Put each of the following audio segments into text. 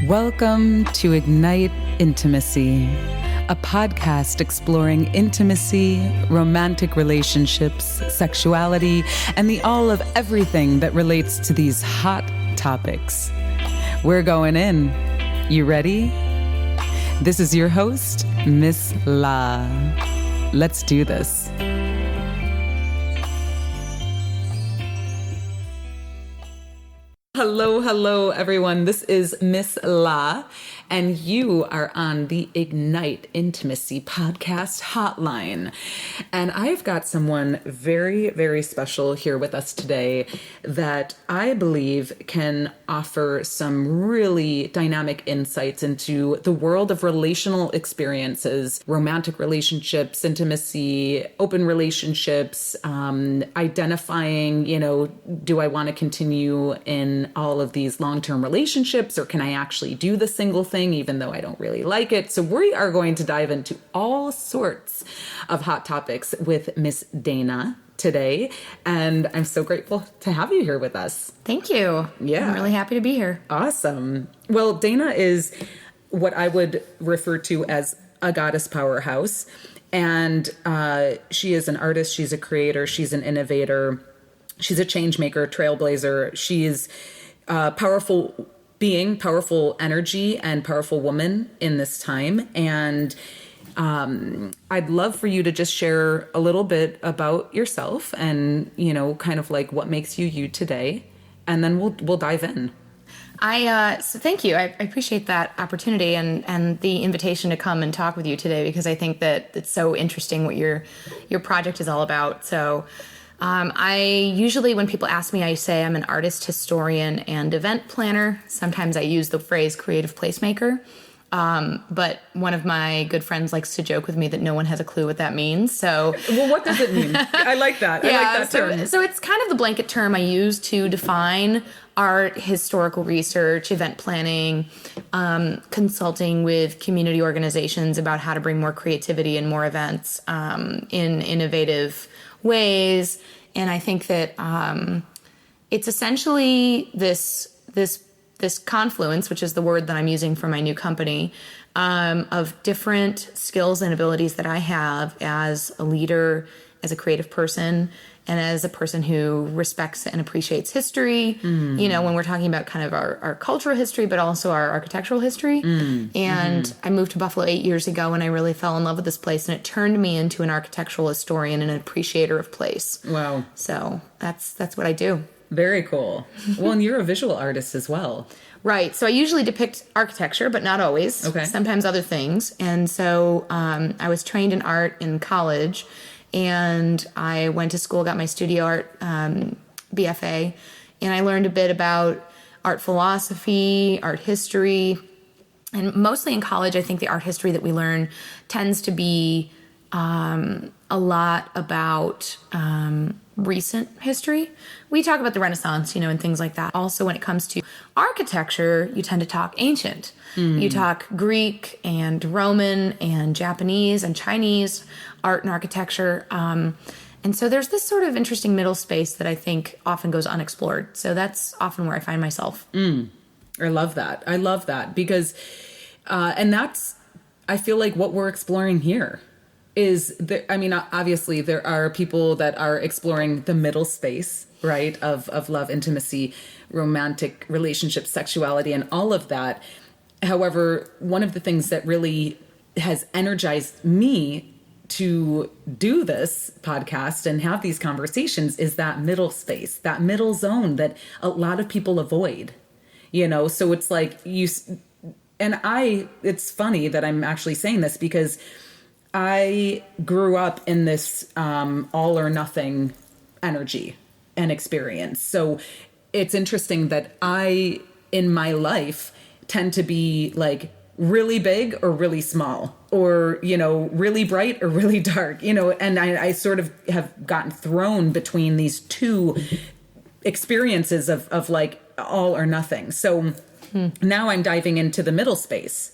Welcome to Ignite Intimacy, a podcast exploring intimacy, romantic relationships, sexuality, and the all of everything that relates to these hot topics. We're going in. You ready? This is your host, Miss La. Let's do this. Hello, everyone. This is Miss La, and you are on the Ignite Intimacy podcast hotline. And I've got someone very, very special here with us today that I believe can offer some really dynamic insights into the world of relational experiences, romantic relationships, intimacy, open relationships, identifying, do I want to continue in all of these long-term relationships, or can I actually do the single thing even though I don't really like it? So we are going to dive into all sorts of hot topics with Miss Dana today, and I'm so grateful to have you here with us. Thank you. Yeah. I'm really happy to be here. Awesome. Well, Dana is what I would refer to as a goddess powerhouse, and she is an artist, she's a creator, she's an innovator, she's a change maker, trailblazer. She's powerful being, powerful energy, and powerful woman in this time. And I'd love for you to just share a little bit about yourself and, kind of like what makes you you today. And then we'll dive in. So thank you. I appreciate that opportunity and the invitation to come and talk with you today, because I think that it's so interesting what your project is all about. So I usually, when people ask me, I say I'm an artist, historian, and event planner. Sometimes I use the phrase creative placemaker. But one of my good friends likes to joke with me that no one has a clue what that means. So, well, what does it mean? I like that. Yeah, I like that term. So it's kind of the blanket term I use to define art, historical research, event planning, consulting with community organizations about how to bring more creativity and more events in innovative ways. And I think that it's essentially this confluence, which is the word that I'm using for my new company, of different skills and abilities that I have as a leader, as a creative person, and as a person who respects and appreciates history, when we're talking about kind of our cultural history, but also our architectural history. And I moved to Buffalo 8 years ago, and I really fell in love with this place, and it turned me into an architectural historian and an appreciator of place. Wow. So that's what I do. Very cool. Well, and you're a visual artist as well. Right. So I usually depict architecture, but not always. Okay. Sometimes other things. And so I was trained in art in college, and I went to school, got my studio art BFA, and I learned a bit about art philosophy, art history. And mostly in college, I think the art history that we learn tends to be a lot about recent history. We talk about the Renaissance, and things like that. Also, when it comes to architecture, you tend to talk ancient. You talk Greek and Roman and Japanese and Chinese art and architecture. And so there's this sort of interesting middle space that I think often goes unexplored. So that's often where I find myself. I love that because, and that's, I feel like what we're exploring here is, obviously there are people that are exploring the middle space, right, of love, intimacy, romantic relationships, sexuality, and all of that. However, one of the things that really has energized me to do this podcast and have these conversations is that middle space, that middle zone that a lot of people avoid, so it's like it's funny that I'm actually saying this because I grew up in this all or nothing energy and experience. So it's interesting that I, in my life, tend to be like really big or really small, or, really bright or really dark, and I sort of have gotten thrown between these two experiences of like all or nothing. So now I'm diving into the middle space,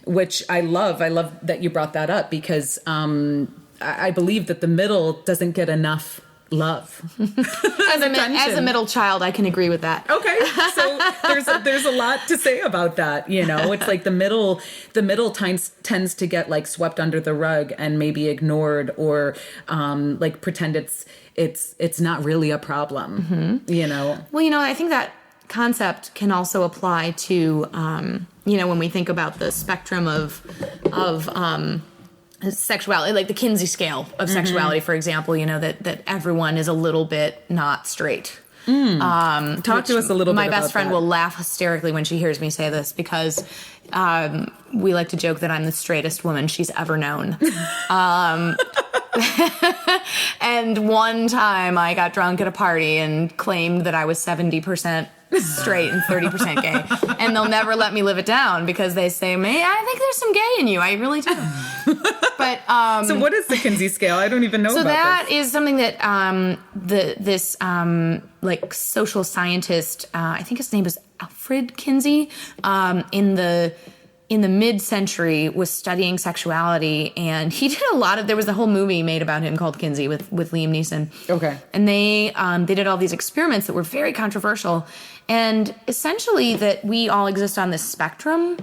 which I love. I love that you brought that up because I believe that the middle doesn't get enough love. As a middle child, I can agree with that. Okay, so there's a lot to say about that. It's like the middle tends to get like swept under the rug and maybe ignored, or like pretend it's not really a problem. Well, I think that concept can also apply to when we think about the spectrum of sexuality, like the Kinsey Scale of sexuality, for example, that everyone is a little bit not straight. Talk to us a little bit My about best friend that. will laugh hysterically when she hears me say this, because we like to joke that I'm the straightest woman she's ever known. And one time I got drunk at a party and claimed that I was 70% straight and 30% gay. And they'll never let me live it down, because they say, I think there's some gay in you. I really do. But so what is the Kinsey Scale? I don't even know about that this. is something that this like social scientist, I think his name was Alfred Kinsey, in the mid-century was studying sexuality, and he did a lot of, there was a whole movie made about him called Kinsey with Liam Neeson. Okay. And they did all these experiments that were very controversial, and essentially that we all exist on this spectrum,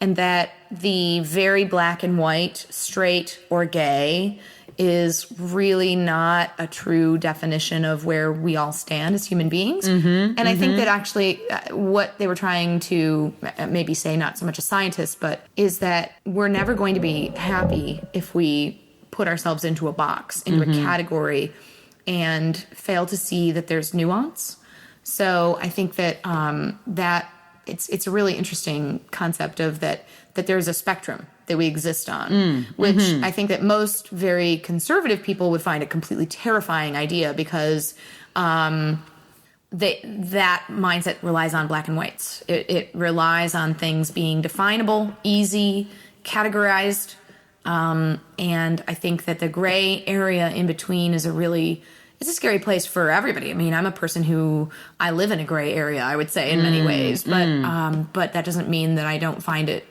and that the very black and white, straight or gay, is really not a true definition of where we all stand as human beings. And I think that actually what they were trying to maybe say, not so much as scientists, but is that we're never going to be happy if we put ourselves into a box, into a category, and fail to see that there's nuance. So I think that that it's a really interesting concept of that there's a spectrum that we exist on, which I think that most very conservative people would find a completely terrifying idea, because that mindset relies on black and whites. It relies on things being definable, easy, categorized, and I think that the gray area in between is it's a scary place for everybody. I mean, I'm a person who, I live in a gray area, I would say, in many ways, but that doesn't mean that I don't find it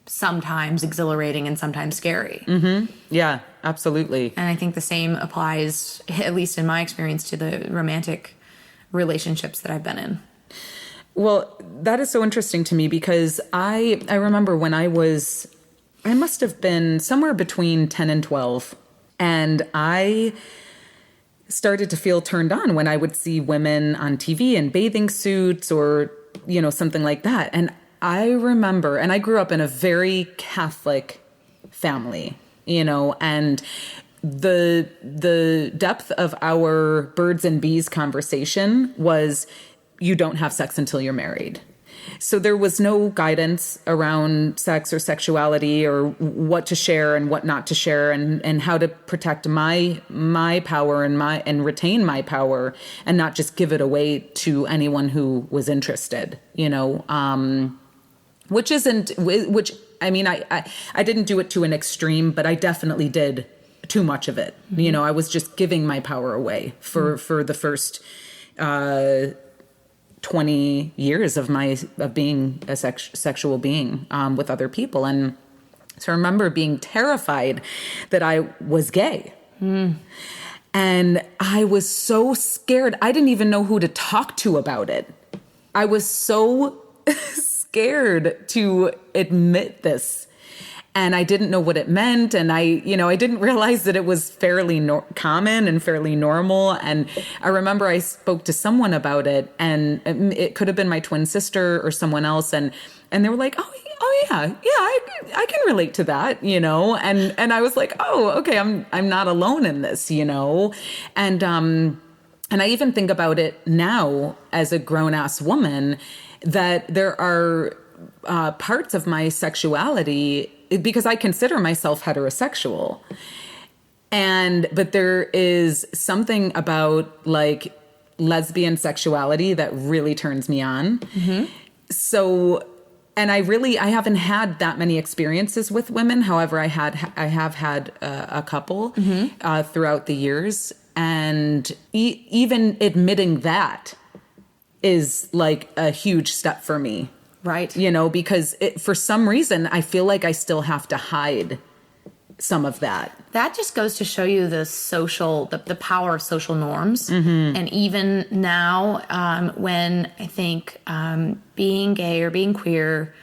sometimes exhilarating and sometimes scary. Yeah, absolutely. And I think the same applies, at least in my experience, to the romantic relationships that I've been in. Well, that is so interesting to me, because I remember when I must have been somewhere between 10 and 12, and I started to feel turned on when I would see women on TV in bathing suits or, something like that. And I remember, and I grew up in a very Catholic family, and the depth of our birds and bees conversation was, you don't have sex until you're married. So there was no guidance around sex or sexuality, or what to share and what not to share, and how to protect my power and retain my power, and not just give it away to anyone who was interested, which I mean, I didn't do it to an extreme, but I definitely did too much of it. I was just giving my power away for the first 20 years of being a sexual being with other people. And so I remember being terrified that I was gay. And I was so scared. I didn't even know who to talk to about it. I was so scared to admit this. And I didn't know what it meant. And I didn't realize that it was fairly common and fairly normal. And I remember I spoke to someone about it, and it could have been my twin sister or someone else. And they were like, oh yeah, I can relate to that, and I was like, oh, okay, I'm not alone in this, and I even think about it now as a grown ass woman, that there are parts of my sexuality, because I consider myself heterosexual, but there is something about like lesbian sexuality that really turns me on. So, and I haven't had that many experiences with women. However, I have had a couple throughout the years, and even admitting that is like a huge step for me. Right. Because for some reason, I feel like I still have to hide some of that. That just goes to show you the power of social norms. And even now, when I think being gay or being queer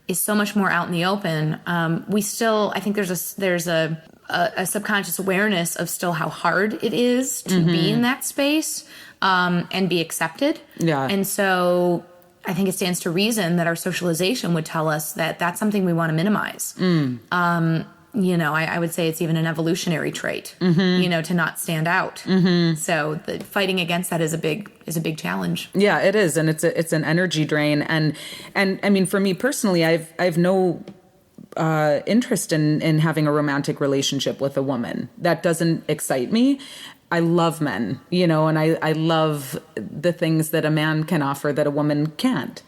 is so much more out in the open, I think there's a subconscious awareness of still how hard it is to be in that space and be accepted. Yeah. And so I think it stands to reason that our socialization would tell us that that's something we want to minimize. I would say it's even an evolutionary trait, to not stand out. So fighting against that is a big challenge. Yeah, it is. And it's an energy drain. And I mean, for me personally, I've no interest in having a romantic relationship with a woman. That doesn't excite me. I love men, and I love the things that a man can offer that a woman can't.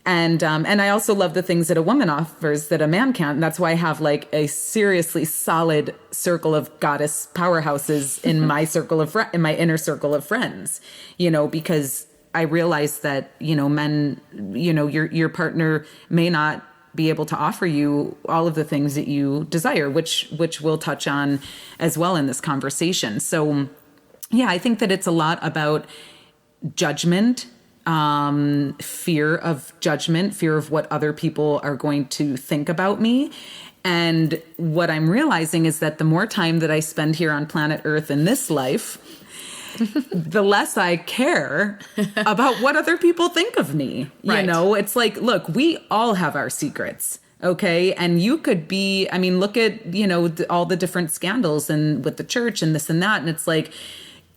And I also love the things that a woman offers that a man can't. And that's why I have like a seriously solid circle of goddess powerhouses in my in my inner circle of friends, because I realize that, men, your partner may not be able to offer you all of the things that you desire, which we'll touch on as well in this conversation. So yeah, I think that it's a lot about judgment, fear of judgment, fear of what other people are going to think about me. And what I'm realizing is that the more time that I spend here on planet Earth in this life, the less I care about what other people think of me. Right. It's like, look, we all have our secrets. Okay. And you could be, look at, all the different scandals and with the church and this and that. And it's like,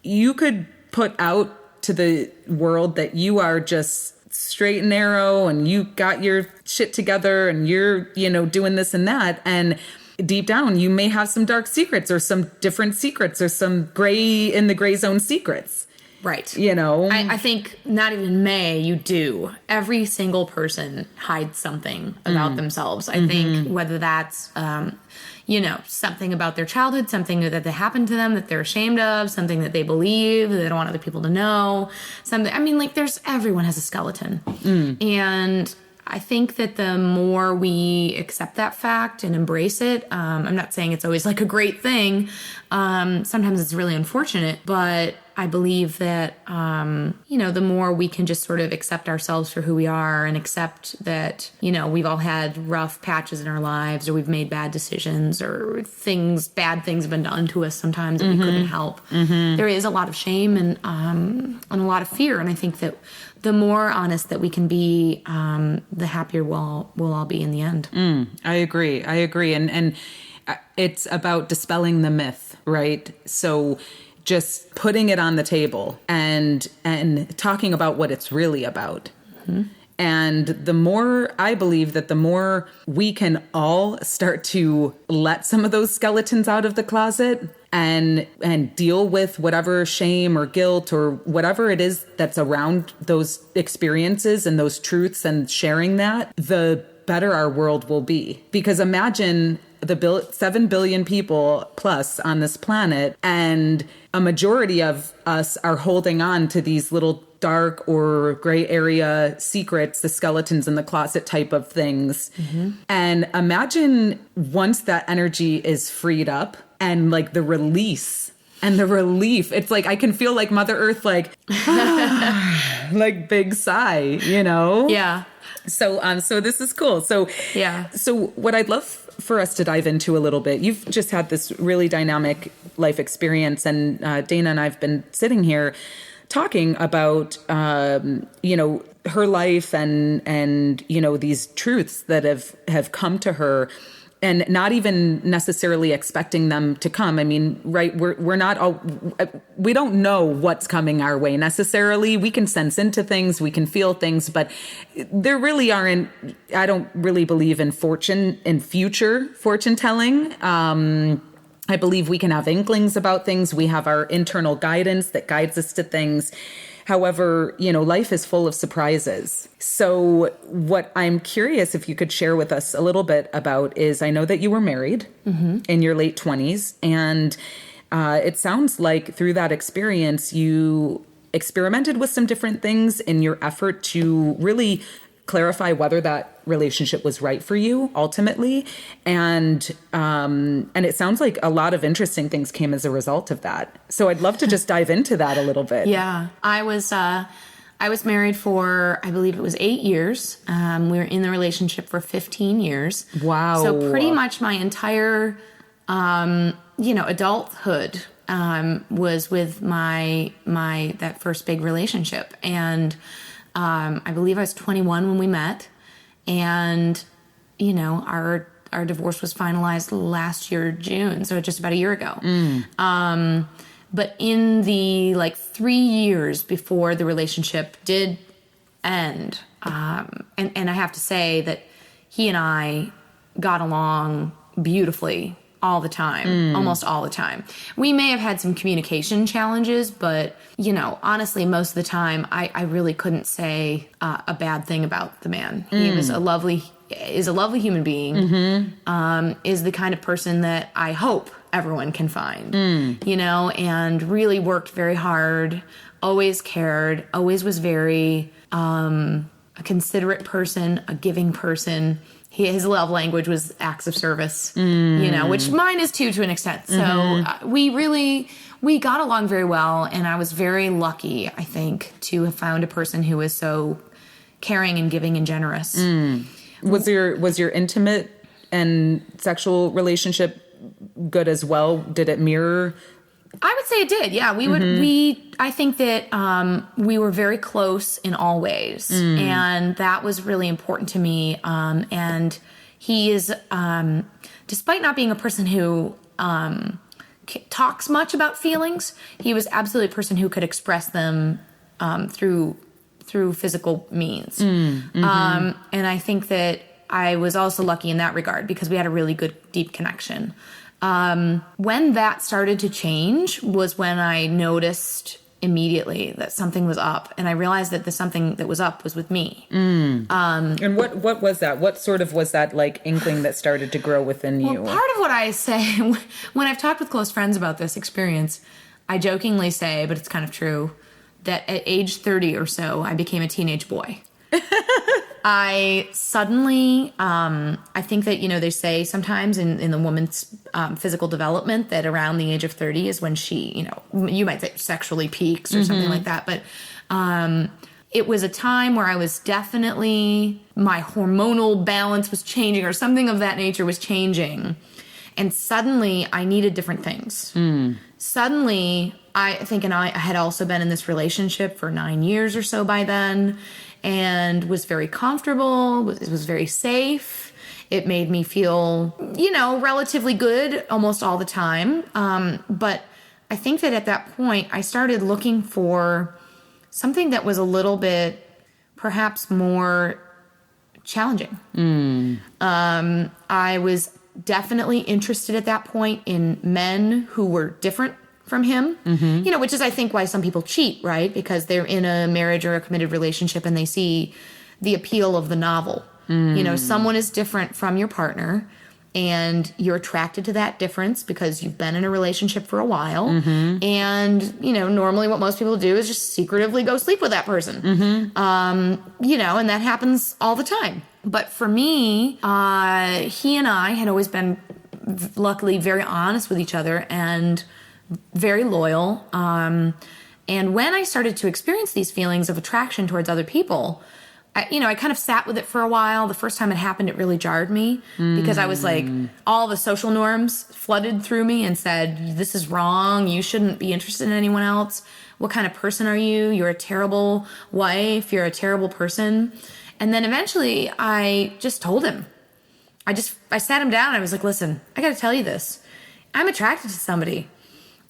you could put out to the world that you are just straight and narrow and you got your shit together and you're, doing this and that. And deep down, you may have some dark secrets or some different secrets or some gray zone secrets. Right. I think not even you do. Every single person hides something about themselves. I think whether that's, something about their childhood, something that happened to them that they're ashamed of, something that they believe that they don't want other people to know, something. Everyone has a skeleton. And I think that the more we accept that fact and embrace it, I'm not saying it's always like a great thing. Sometimes it's really unfortunate, but I believe that, the more we can just sort of accept ourselves for who we are and accept that, we've all had rough patches in our lives or we've made bad decisions or bad things have been done to us sometimes that we couldn't help. There is a lot of shame and a lot of fear. And I think that the more honest that we can be, the happier we'll all be in the end. I agree. And it's about dispelling the myth, right? So just putting it on the table and talking about what it's really about. And the more, I believe that the more we can all start to let some of those skeletons out of the closet and deal with whatever shame or guilt or whatever it is that's around those experiences and those truths and sharing that, the better our world will be. Because imagine the 7 billion people plus on this planet, and a majority of us are holding on to these little dark or gray area secrets, the skeletons in the closet type of things. And imagine once that energy is freed up and like the release and the relief, it's like, I can feel like Mother Earth, like, like big sigh, Yeah. So this is cool. So what I'd love for us to dive into a little bit, you've just had this really dynamic life experience, and Dana and I've been sitting here talking about, her life and these truths that have come to her, and not even necessarily expecting them to come. I mean, right, we're not all, we don't know what's coming our way necessarily. We can sense into things, we can feel things, but there really aren't, I don't really believe in future fortune telling. I believe we can have inklings about things. We have our internal guidance that guides us to things. However, life is full of surprises. So what I'm curious if you could share with us a little bit about is, I know that you were married in your late 20s, and it sounds like through that experience, you experimented with some different things in your effort to really clarify whether that relationship was right for you ultimately. And it sounds like a lot of interesting things came as a result of that. So I'd love to just dive into that a little bit. Yeah. I was married for, I believe it was 8 years. We were in the relationship for 15 years. Wow. So pretty much my entire, adulthood, was with that first big relationship. And, I believe I was 21 when we met, and, our divorce was finalized last year, June. So just about a year ago. But in the 3 years before the relationship did end, and I have to say that he and I got along beautifully all the time, almost all the time. We may have had some communication challenges, but, honestly, most of the time, I really couldn't say a bad thing about the man. He is a lovely human being, is the kind of person that I hope everyone can find, and really worked very hard, always cared, always was very a considerate person, a giving person. His love language was acts of service, which mine is too, to an extent. So we got along very well, and I was very lucky, I think, to have found a person who was so caring and giving and generous. Was your intimate and sexual relationship good as well? Did it mirror? I would say it did. Yeah, I think that we were very close in all ways, and that was really important to me. And he is, despite not being a person who talks much about feelings, he was absolutely a person who could express them through physical means. And I think that I was also lucky in that regard because we had a really good, deep connection. When that started to change was when I noticed immediately that something was up, and I realized that the something that was up was with me. And what was that? What sort of was that inkling that started to grow within you? Well, part of what I say when I've talked with close friends about this experience, I jokingly say, but it's kind of true, that at age 30 or so, I became a teenage boy. I suddenly, I think that, they say sometimes in the woman's physical development that around the age of 30 is when she, you might say sexually peaks or something like that. But it was a time where I was definitely, my hormonal balance was changing or something of that nature was changing. And suddenly I needed different things. Suddenly, I think, and I had also been in this relationship for 9 years or so by then, and was very comfortable. It was very safe. It made me feel, relatively good almost all the time. But I think that at that point, I started looking for something that was a little bit, perhaps more challenging. I was definitely interested at that point in men who were different from him, which is, I think, why some people cheat, right? Because they're in a marriage or a committed relationship and they see the appeal of the novel. Someone is different from your partner and you're attracted to that difference because you've been in a relationship for a while. And, normally what most people do is just secretively go sleep with that person. And that happens all the time. But for me, he and I had always been luckily very honest with each other and very loyal. And when I started to experience these feelings of attraction towards other people, I kind of sat with it for a while. The first time it happened, it really jarred me because I was like, all the social norms flooded through me and said, this is wrong. You shouldn't be interested in anyone else. What kind of person are you? You're a terrible wife. You're a terrible person. And then eventually I just told him. I sat him down and I was like, listen, I got to tell you this. I'm attracted to somebody.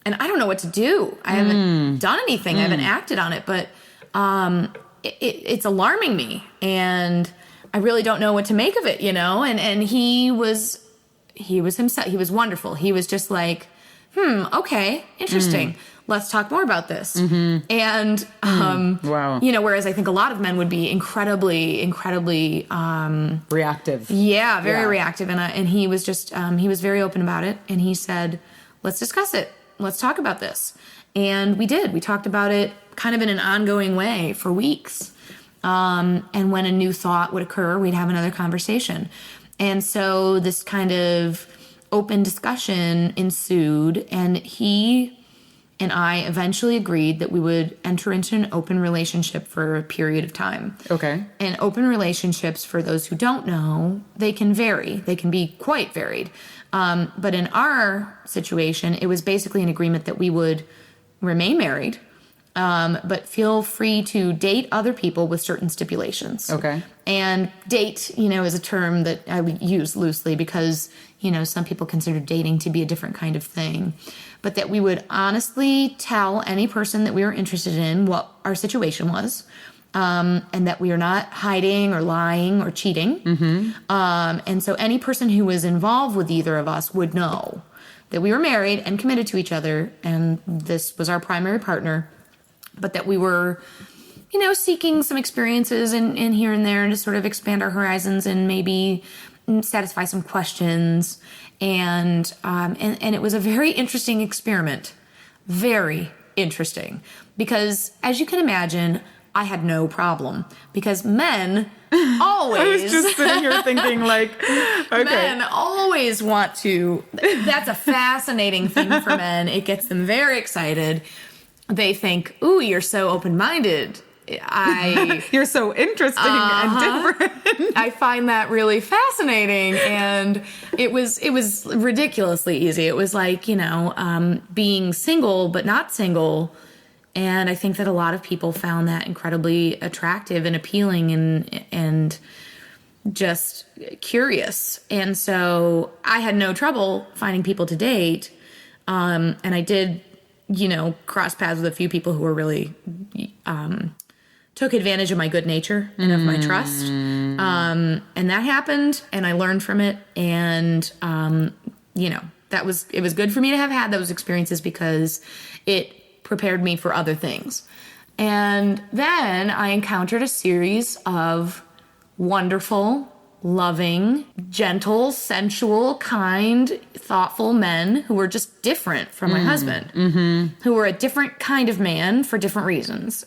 And I don't know what to do. I haven't done anything. I haven't acted on it, but it's alarming me, and I really don't know what to make of it, And he was himself. He was wonderful. He was just like, okay, interesting. Let's talk more about this. And wow, whereas I think a lot of men would be incredibly reactive. Yeah, very reactive. And he was just he was very open about it, and he said, let's discuss it. Let's talk about this. And we did. We talked about it kind of in an ongoing way for weeks. And when a new thought would occur, we'd have another conversation. And so this kind of open discussion ensued, and he and I eventually agreed that we would enter into an open relationship for a period of time. Okay. And open relationships, for those who don't know, they can vary. They can be quite varied. But in our situation, it was basically an agreement that we would remain married, but feel free to date other people with certain stipulations. Okay. And date, is a term that I would use loosely because, some people consider dating to be a different kind of thing. But that we would honestly tell any person that we were interested in what our situation was, and that we are not hiding or lying or cheating. Mm-hmm. And so any person who was involved with either of us would know that we were married and committed to each other, and this was our primary partner, but that we were, seeking some experiences in here and there to sort of expand our horizons and maybe satisfy some questions. And it was a very interesting experiment. Very interesting. Because as you can imagine, I had no problem. Because men always... I was just sitting here thinking okay. Men always want to... That's a fascinating thing for men. It gets them very excited. They think, ooh, you're so open-minded. You're so interesting and different. I find that really fascinating, and it was ridiculously easy. It was like, being single but not single, and I think that a lot of people found that incredibly attractive and appealing and just curious. And so I had no trouble finding people to date, and I did, cross paths with a few people who were really took advantage of my good nature and of my trust. And that happened, and I learned from it. And, it was good for me to have had those experiences because it prepared me for other things. And then I encountered a series of wonderful, loving, gentle, sensual, kind, thoughtful men who were just different from my husband, who were a different kind of man for different reasons,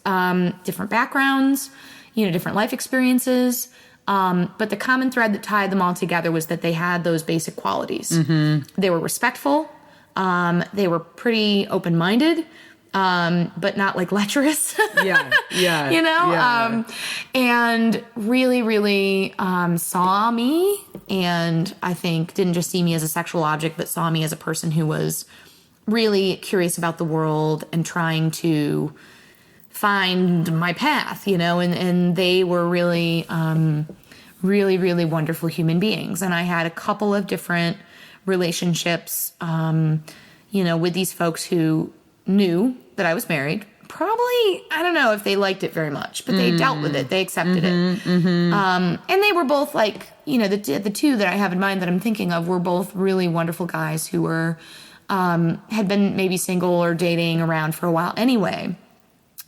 different backgrounds, different life experiences. But the common thread that tied them all together was that they had those basic qualities. They were respectful. They were pretty open-minded. But not like lecherous. And really, really saw me, and I think didn't just see me as a sexual object, but saw me as a person who was really curious about the world and trying to find my path, and they were really, really, really wonderful human beings. And I had a couple of different relationships, with these folks who knew that I was married. Probably, I don't know if they liked it very much, but they dealt with it. They accepted it. And they were both the two that I have in mind that I'm thinking of were both really wonderful guys who were, had been maybe single or dating around for a while anyway.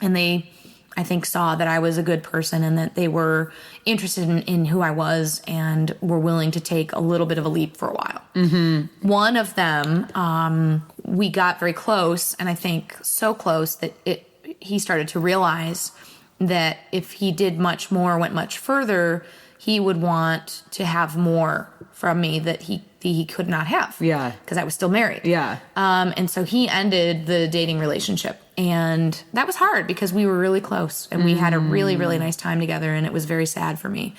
And they, I think, saw that I was a good person and that they were interested in who I was and were willing to take a little bit of a leap for a while. One of them, we got very close, and I think so close that he started to realize that if he did much more, went much further, he would want to have more from me that he could not have. Yeah. Because I was still married. Yeah. And so he ended the dating relationship. And that was hard because we were really close and we had a really, really nice time together, and it was very sad for me.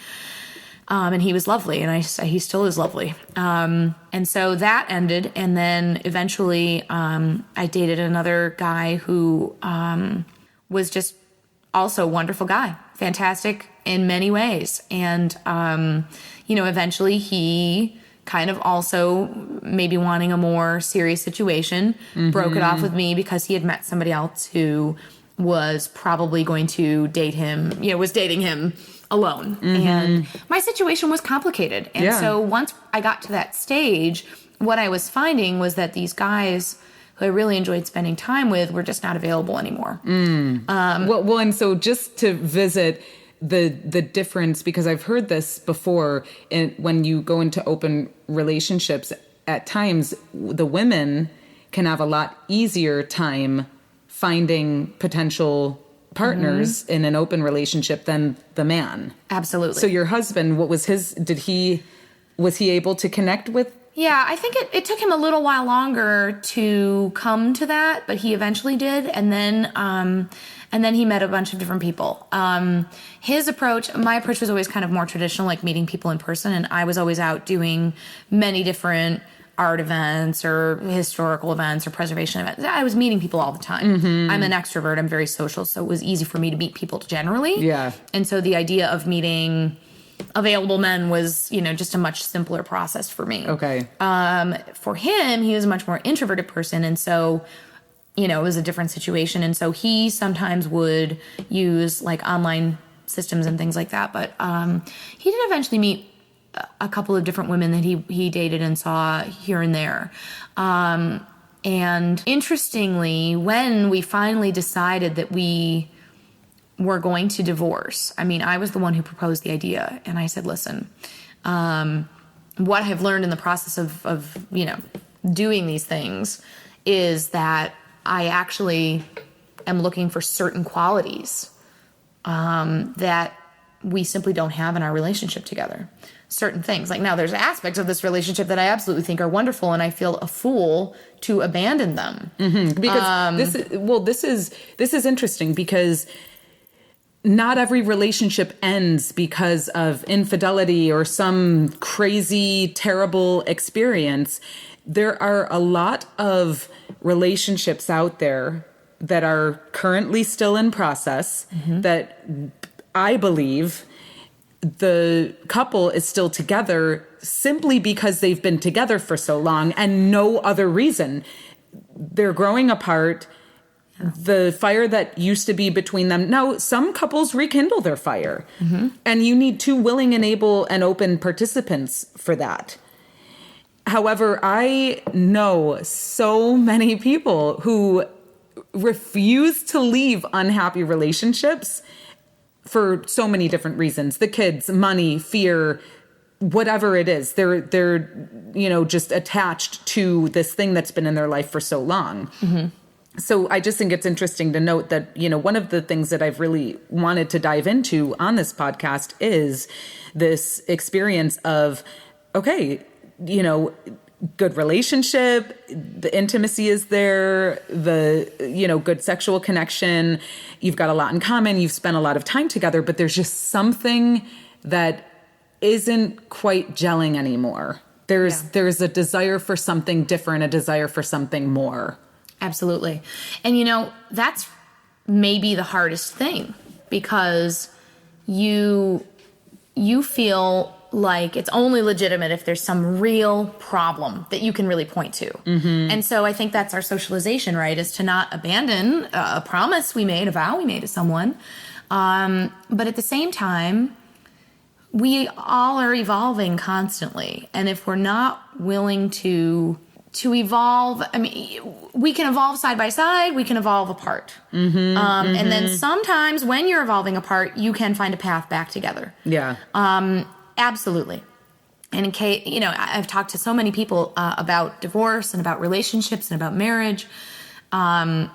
And he was lovely, and he still is lovely. And so that ended, and then eventually I dated another guy who was just also a wonderful guy, fantastic in many ways. And, eventually he kind of also maybe wanting a more serious situation, broke it off with me because he had met somebody else who was probably going to date him, was dating him alone. And my situation was complicated. And so once I got to that stage, what I was finding was that these guys who I really enjoyed spending time with were just not available anymore. Well, and so just to visit the difference, because I've heard this before, when you go into open relationships, at times the women can have a lot easier time finding potential partners in an open relationship than the man. Absolutely. So your husband, what was his, was he able to connect with? Yeah, I think it took him a little while longer to come to that, but he eventually did. And then he met a bunch of different people. My approach was always kind of more traditional, like meeting people in person. And I was always out doing many different art events or historical events or preservation events. I was meeting people all the time. I'm an extrovert. I'm very social. So it was easy for me to meet people generally. Yeah. And so the idea of meeting available men was, just a much simpler process for me. Okay. For him, he was a much more introverted person. And so, it was a different situation. And so he sometimes would use like online systems and things like that. But he did eventually meet a couple of different women that he dated and saw here and there. And interestingly, when we finally decided that we were going to divorce, I was the one who proposed the idea. And I said, listen, what I have learned in the process of doing these things is that I actually am looking for certain qualities that we simply don't have in our relationship together. Certain things. Like, now there's aspects of this relationship that I absolutely think are wonderful, and I feel a fool to abandon them. Because this is interesting, because not every relationship ends because of infidelity or some crazy, terrible experience. There are a lot of relationships out there that are currently still in process that I believe the couple is still together simply because they've been together for so long and no other reason. They're growing apart. The fire that used to be between them. Now, some couples rekindle their fire, and you need two willing and able and open participants for that. However, I know so many people who refuse to leave unhappy relationships for so many different reasons. The kids, money, fear, whatever it is. They're just attached to this thing that's been in their life for so long. So I just think it's interesting to note that, one of the things that I've really wanted to dive into on this podcast is this experience of, okay, good relationship, the intimacy is there, the, good sexual connection, you've got a lot in common, you've spent a lot of time together, but there's just something that isn't quite gelling anymore. There's a desire for something different, a desire for something more. Absolutely. And that's maybe the hardest thing, because you feel like it's only legitimate if there's some real problem that you can really point to. And so I think that's our socialization, right? Is to not abandon a promise we made, a vow we made to someone. But at the same time, we all are evolving constantly. And if we're not willing to evolve, we can evolve side by side, we can evolve apart. And then sometimes when you're evolving apart, you can find a path back together. Yeah. Absolutely. And in case, I've talked to so many people about divorce and about relationships and about marriage. And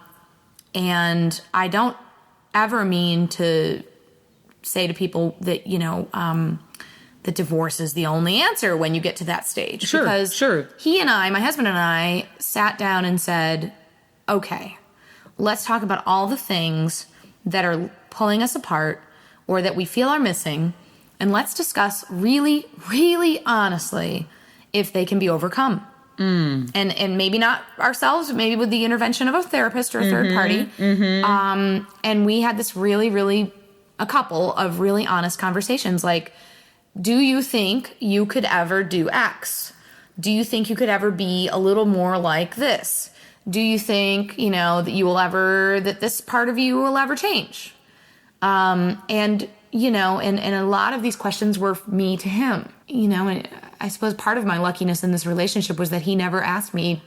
I don't ever mean to say to people that, that divorce is the only answer when you get to that stage. Because he and I, my husband and I, sat down and said, okay, let's talk about all the things that are pulling us apart or that we feel are missing. And let's discuss really, really honestly if they can be overcome. And maybe not ourselves, maybe with the intervention of a therapist or a third party. And we had this a couple of really honest conversations. Like, do you think you could ever do X? Do you think you could ever be a little more like this? Do you think, that this part of you will ever change? And a lot of these questions were me to him, and I suppose part of my luckiness in this relationship was that he never asked me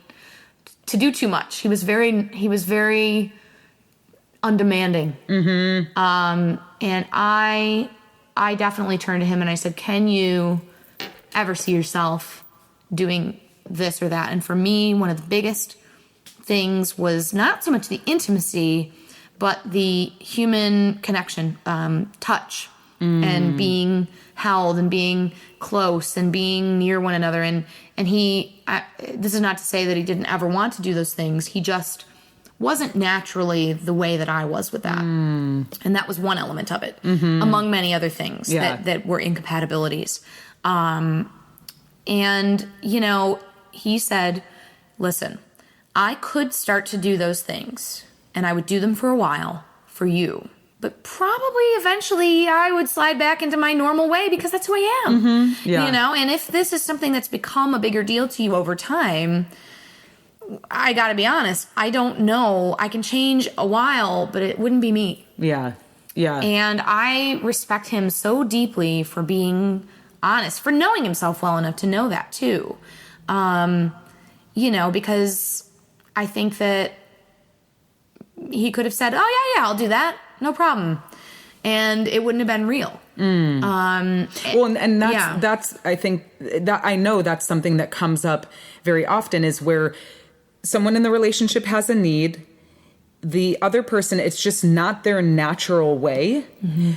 to do too much. He was very undemanding. And I definitely turned to him and I said, can you ever see yourself doing this or that? And for me, one of the biggest things was not so much the intimacy, but the human connection, touch, and being held and being close and being near one another. And this is not to say that he didn't ever want to do those things. He just wasn't naturally the way that I was with that. And that was one element of it, among many other things that were incompatibilities. And, he said, listen, I could start to do those things and I would do them for a while for you. But probably eventually I would slide back into my normal way because that's who I am. And if this is something that's become a bigger deal to you over time, I got to be honest, I don't know. I can change a while, but it wouldn't be me. Yeah. Yeah. And I respect him so deeply for being honest, for knowing himself well enough to know that too. Because I think that he could have said, oh yeah, I'll do that. No problem. And it wouldn't have been real. And that's, I think that I know that's something that comes up very often is where someone in the relationship has a need. The other person, it's just not their natural way.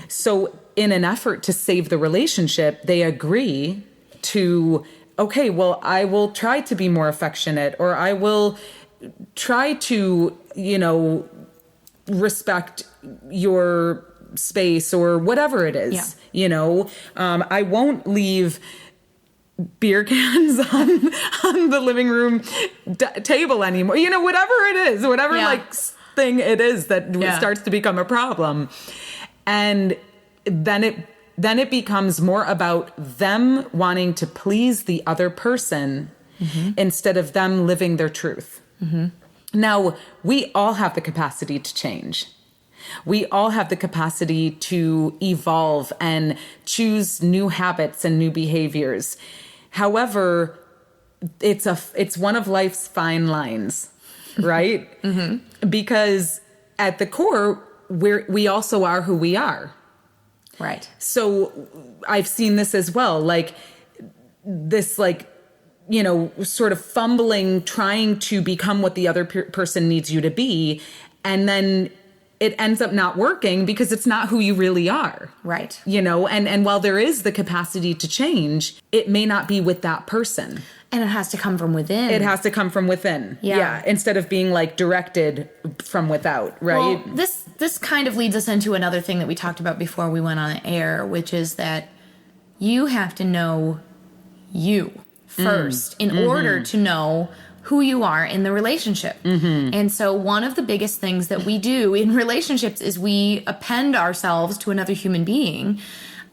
So in an effort to save the relationship, they agree to, okay, well, I will try to be more affectionate, or I will try to, respect your space or whatever it is. I won't leave beer cans on the living room table anymore. Whatever it is, whatever thing it is that starts to become a problem. And then it becomes more about them wanting to please the other person instead of them living their truth. Now, we all have the capacity to change. We all have the capacity to evolve and choose new habits and new behaviors. However, it's one of life's fine lines, right? Because at the core, we also are who we are. Right. So I've seen this as well, sort of fumbling, trying to become what the other person needs you to be. And then it ends up not working because it's not who you really are. Right. And while there is the capacity to change, it may not be with that person. And it has to come from within. It has to come from within. Yeah. Instead of being directed from without, right? Well, this kind of leads us into another thing that we talked about before we went on air, which is that you have to know you first in order to know who you are in the relationship. And so one of the biggest things that we do in relationships is we append ourselves to another human being.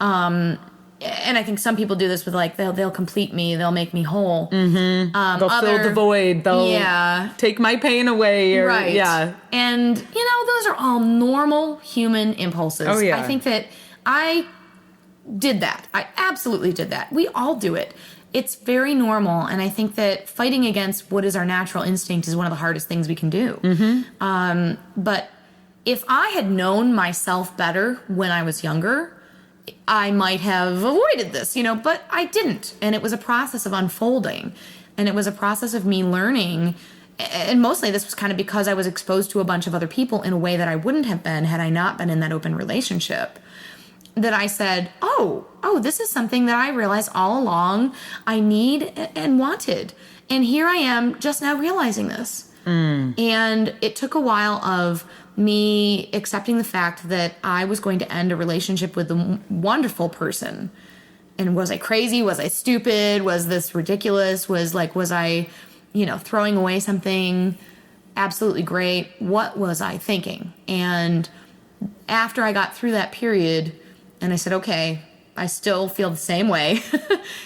And I think some people do this with they'll complete me, they'll make me whole. They'll fill the void, they'll take my pain away. Right. Yeah. And, those are all normal human impulses. Oh, yeah. I think that I did that. I absolutely did that. We all do it. It's very normal, and I think that fighting against what is our natural instinct is one of the hardest things we can do. But if I had known myself better when I was younger, I might have avoided this, but I didn't. And it was a process of unfolding, and it was a process of me learning. And mostly this was kind of because I was exposed to a bunch of other people in a way that I wouldn't have been had I not been in that open relationship. That I said, oh, this is something that I realized all along I need and wanted. And here I am just now realizing this. And it took a while of me accepting the fact that I was going to end a relationship with a wonderful person. And was I crazy? Was I stupid? Was this ridiculous? Was I, throwing away something absolutely great? What was I thinking? And after I got through that period, and I said, okay, I still feel the same way,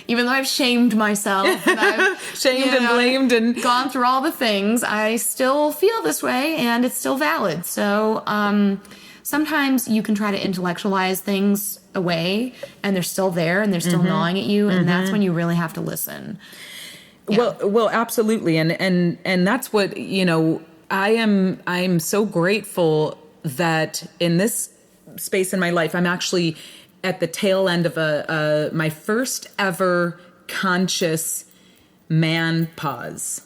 even though I've shamed myself and I've shamed and blamed and gone through all the things, I still feel this way and it's still valid. So sometimes you can try to intellectualize things away and they're still there and they're still gnawing at you. And that's when you really have to listen. Yeah. Well, absolutely. And that's what, I'm so grateful that in this space in my life, I'm actually at the tail end of my first ever conscious man pause.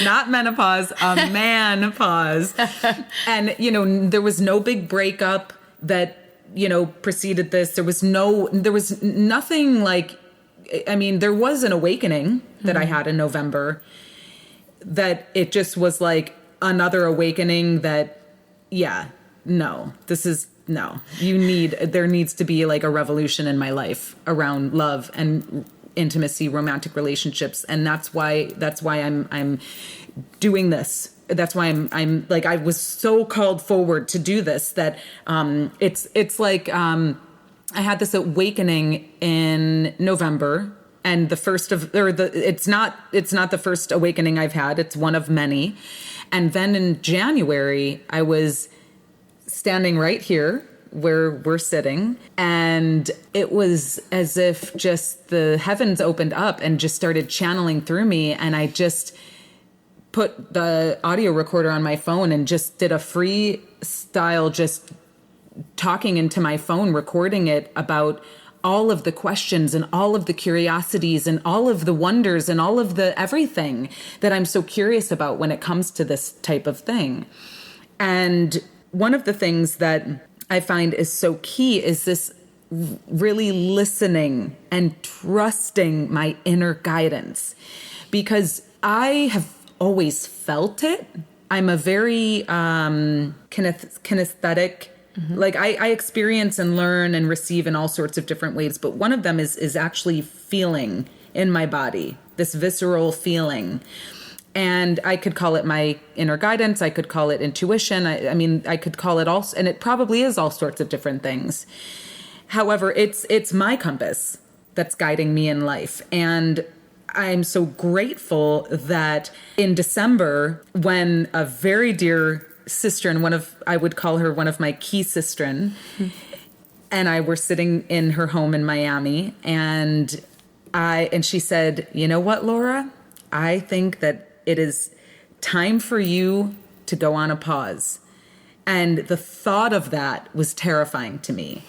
Not menopause, a man pause. And, there was no big breakup that, preceded this. There was nothing like, there was an awakening that I had in November that it just was like another awakening that, no, there needs to be like a revolution in my life around love and intimacy, romantic relationships. And that's why I'm doing this. That's why I'm like, I was so called forward to do this that, it's like, I had this awakening in November, and it's not the first awakening I've had. It's one of many. And then in January, I was standing right here where we're sitting, and it was as if just the heavens opened up and just started channeling through me. And I just put the audio recorder on my phone and just did a freestyle, just talking into my phone, recording it about all of the questions and all of the curiosities and all of the wonders and all of the everything that I'm so curious about when it comes to this type of thing. And one of the things that I find is so key is this really listening and trusting my inner guidance, because I have always felt it. I'm a very kinesthetic. Like I experience and learn and receive in all sorts of different ways. But one of them is actually feeling in my body, this visceral feeling. And I could call it my inner guidance. I could call it intuition. I could call it all, and it probably is all sorts of different things. However, it's my compass that's guiding me in life. And I'm so grateful that in December, when a very dear sister, and I would call her one of my key sistren, and I were sitting in her home in Miami, and she said, "You know what, Laura? I think that it is time for you to go on a pause." And the thought of that was terrifying to me.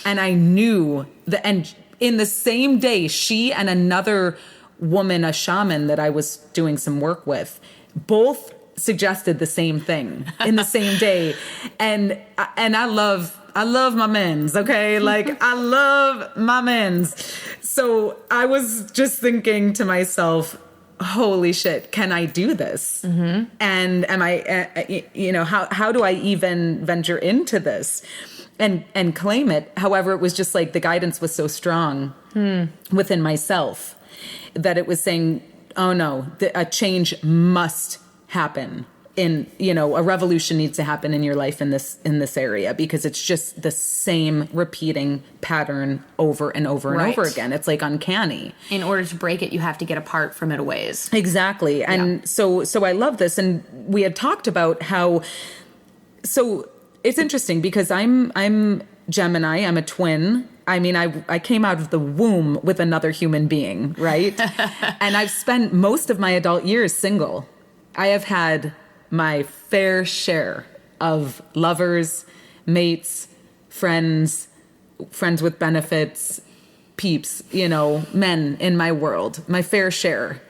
And I knew that, and in the same day, she and another woman, a shaman that I was doing some work with, both suggested the same thing in the same day. And I love my men's, okay? Like, I love my men's. So I was just thinking to myself, holy shit, can I do this? And am I, how do I even venture into this and claim it? However, it was just like the guidance was so strong within myself that it was saying, oh no, a change must happen a revolution needs to happen in your life in this area, because it's just the same repeating pattern over and over and over again. It's like uncanny. In order to break it, you have to get apart from it a ways. Exactly. And so I love this. And we had talked about how, so it's interesting because I'm Gemini, I'm a twin. I came out of the womb with another human being, right? And I've spent most of my adult years single. I have had my fair share of lovers, mates, friends with benefits, peeps, men in my world, my fair share.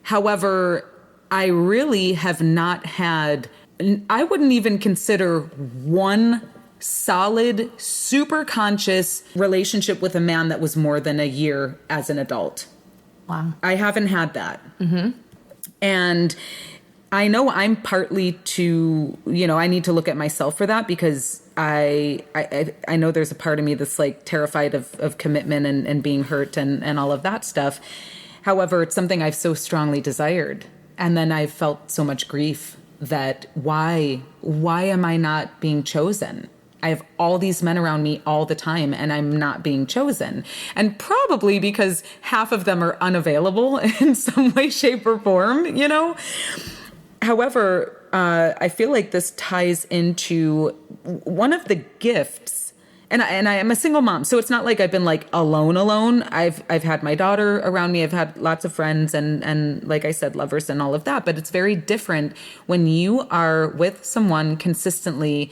However, I really have not had, I wouldn't even consider one solid, super conscious relationship with a man that was more than a year as an adult. Wow. I haven't had that. And I know I'm partly I need to look at myself for that, because I know there's a part of me that's like terrified of commitment and being hurt and all of that stuff. However, it's something I've so strongly desired. And then I've felt so much grief that why am I not being chosen? I have all these men around me all the time, and I'm not being chosen. And probably because half of them are unavailable in some way, shape, or form, However, I feel like this ties into one of the gifts. And I am a single mom, so it's not like I've been like alone. I've had my daughter around me. I've had lots of friends and like I said, lovers and all of that. But it's very different when you are with someone consistently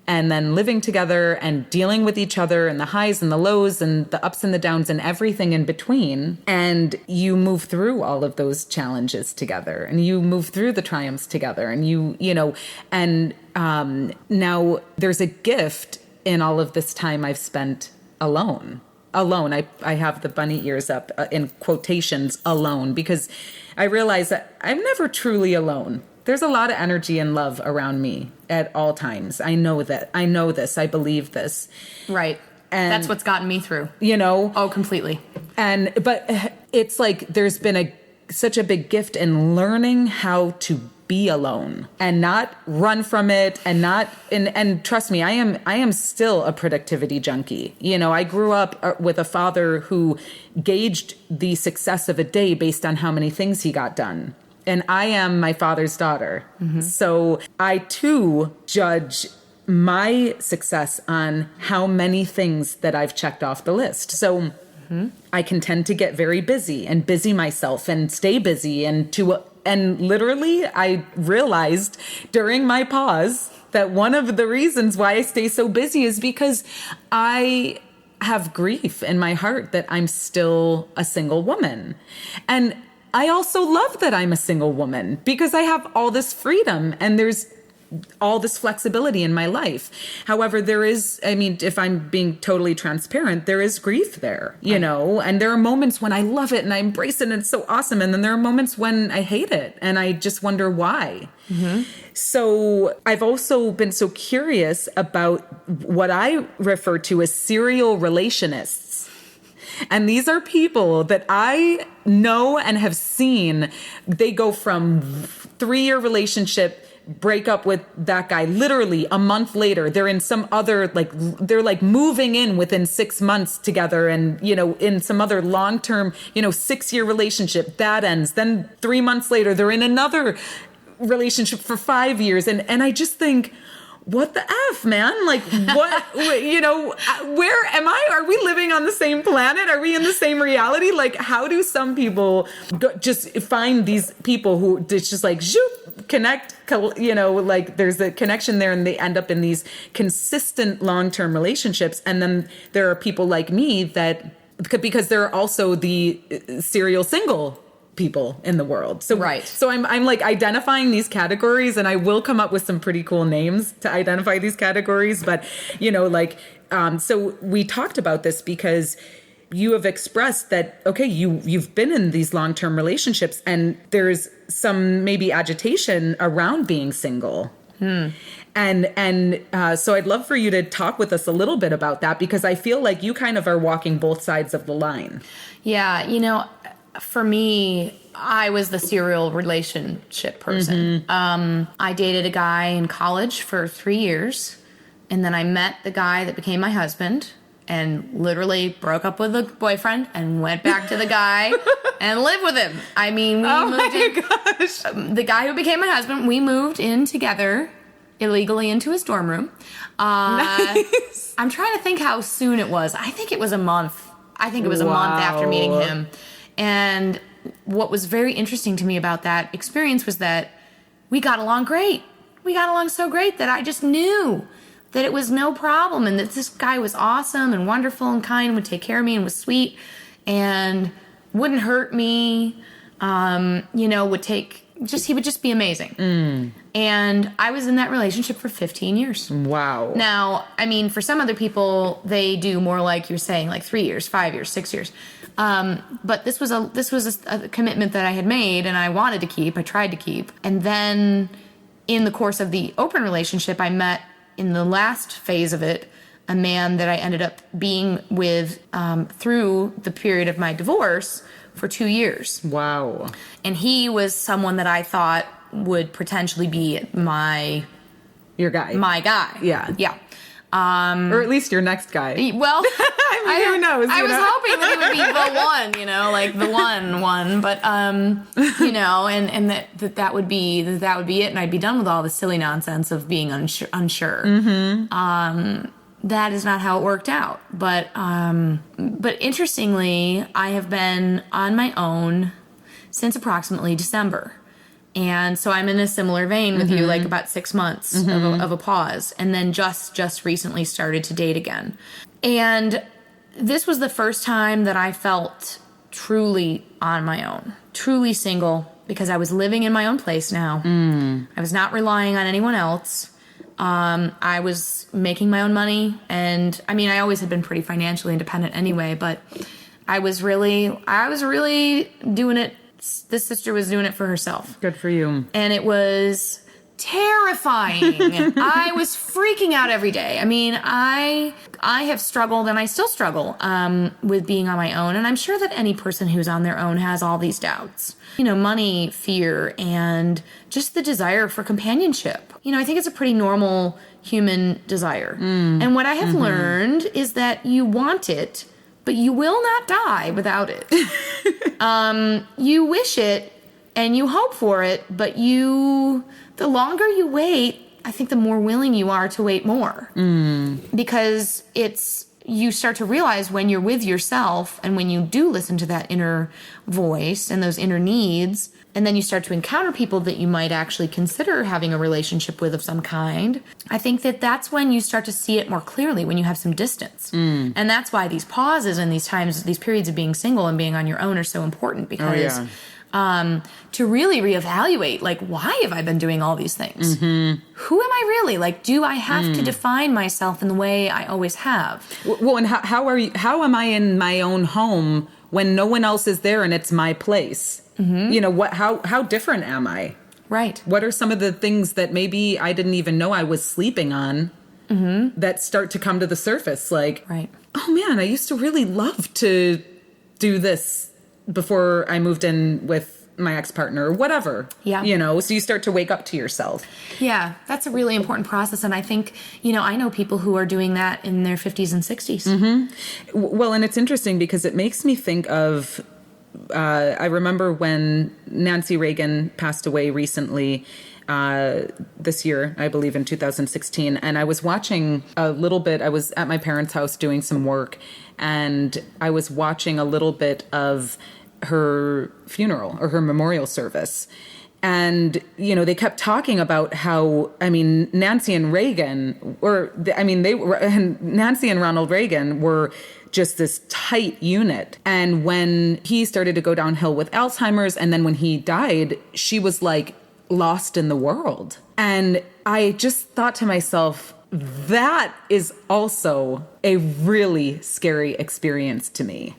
and then living together and dealing with each other and the highs and the lows and the ups and the downs and everything in between. And you move through all of those challenges together, and you move through the triumphs together, and now there's a gift in all of this time I've spent alone. I have the bunny ears up in quotations, alone, because I realize that I'm never truly alone. There's a lot of energy and love around me at all times. I know that. I know this. I believe this. Right. And that's what's gotten me through. Oh, completely. But it's like there's been such a big gift in learning how to be alone and not run from it, and trust me, I am still a productivity junkie. I grew up with a father who gauged the success of a day based on how many things he got done. And I am my father's daughter. Mm-hmm. So I too judge my success on how many things that I've checked off the list. So I can tend to get very busy and busy myself and stay busy and literally I realized during my pause that one of the reasons why I stay so busy is because I have grief in my heart that I'm still a single woman. And I also love that I'm a single woman because I have all this freedom and there's all this flexibility in my life. However, there is, if I'm being totally transparent, there is grief there, and there are moments when I love it and I embrace it and it's so awesome. And then there are moments when I hate it and I just wonder why. Mm-hmm. So I've also been so curious about what I refer to as serial relationists. And these are people that I know and have seen. They go from 3-year relationship, break up with that guy, literally a month later they're in some other, they're moving in within 6 months together, and in some other long-term 6-year relationship that ends, then 3 months later they're in another relationship for 5 years, and I just think, what the F, man? What, where am I? Are we living on the same planet? Are we in the same reality? How do some people just find these people who it's just zoop, connect, there's a connection there, and they end up in these consistent long-term relationships. And then there are people like me that, because there are also the serial single people in the world. So, right. So I'm identifying these categories, and I will come up with some pretty cool names to identify these categories. But, so we talked about this because you have expressed that, okay, you've been in these long-term relationships and there's some maybe agitation around being single. And so I'd love for you to talk with us a little bit about that, because I feel like you kind of are walking both sides of the line. Yeah. For me, I was the serial relationship person. Mm-hmm. I dated a guy in college for 3 years, and then I met the guy that became my husband and literally broke up with the boyfriend and went back to the guy and lived with him. The guy who became my husband, we moved in together illegally into his dorm room. Nice. I'm trying to think how soon it was. I think it was a month. A month after meeting him. And what was very interesting to me about that experience was that we got along great. We got along so great that I just knew that it was no problem, and that this guy was awesome and wonderful and kind, would take care of me and was sweet and wouldn't hurt me, he would just be amazing. And I was in that relationship for 15 years. Wow. Now, for some other people, they do more like you're saying, 3 years, 5 years, 6 years. But this was a commitment that I had made and I wanted to keep, I tried to keep. And then in the course of the open relationship, I met, in the last phase of it, a man that I ended up being with through the period of my divorce for 2 years. Wow. And he was someone that I thought would potentially be your guy. My guy. Yeah. Yeah. Or at least your next guy. Well, who knows? I was hoping that he would be the one, but and that would be it, and I'd be done with all the silly nonsense of being unsure. Mm-hmm. That is not how it worked out, but interestingly, I have been on my own since approximately December. And so I'm in a similar vein with you, like about 6 months of a pause, and then just recently started to date again. And this was the first time that I felt truly on my own, truly single, because I was living in my own place now. I was not relying on anyone else. I was making my own money. And I mean, I always had been pretty financially independent anyway, but I was really doing it. This sister was doing it for herself. Good for you. And it was terrifying. I was freaking out every day. I mean, I have struggled, and I still struggle with being on my own. And I'm sure that any person who's on their own has all these doubts. You know, money, fear, and just the desire for companionship. You know, I think it's a pretty normal human desire. And what I have learned is that you want it, but you will not die without it. You wish it and you hope for it, but the longer you wait, I think the more willing you are to wait more. Because you start to realize when you're with yourself and when you do listen to that inner voice and those inner needs, and then you start to encounter people that you might actually consider having a relationship with of some kind, I think that that's when you start to see it more clearly, when you have some distance. And that's why these pauses and these times, these periods of being single and being on your own are so important, because to really reevaluate, like, why have I been doing all these things? Who am I really? Like, do I have to define myself in the way I always have? Well, and how am I in my own home when no one else is there and it's my place? You know, how different am I? Right. What are some of the things that maybe I didn't even know I was sleeping on that start to come to the surface? Like, oh man, I used to really love to do this before I moved in with my ex-partner or whatever. Yeah. You know, so you start to wake up to yourself. Yeah, that's a really important process. And I think, you know, I know people who are doing that in their 50s and 60s. Well, and it's interesting because it makes me think of, I remember when Nancy Reagan passed away recently, this year, I believe in 2016. And I was watching a little bit, I was at my parents' house doing some work, and I was watching a little bit of her funeral or her memorial service. And, you know, they kept talking about how, I mean, Nancy and Nancy and Ronald Reagan were just this tight unit. And when he started to go downhill with Alzheimer's, and then when he died, she was like lost in the world. And I just thought to myself, that is also a really scary experience to me.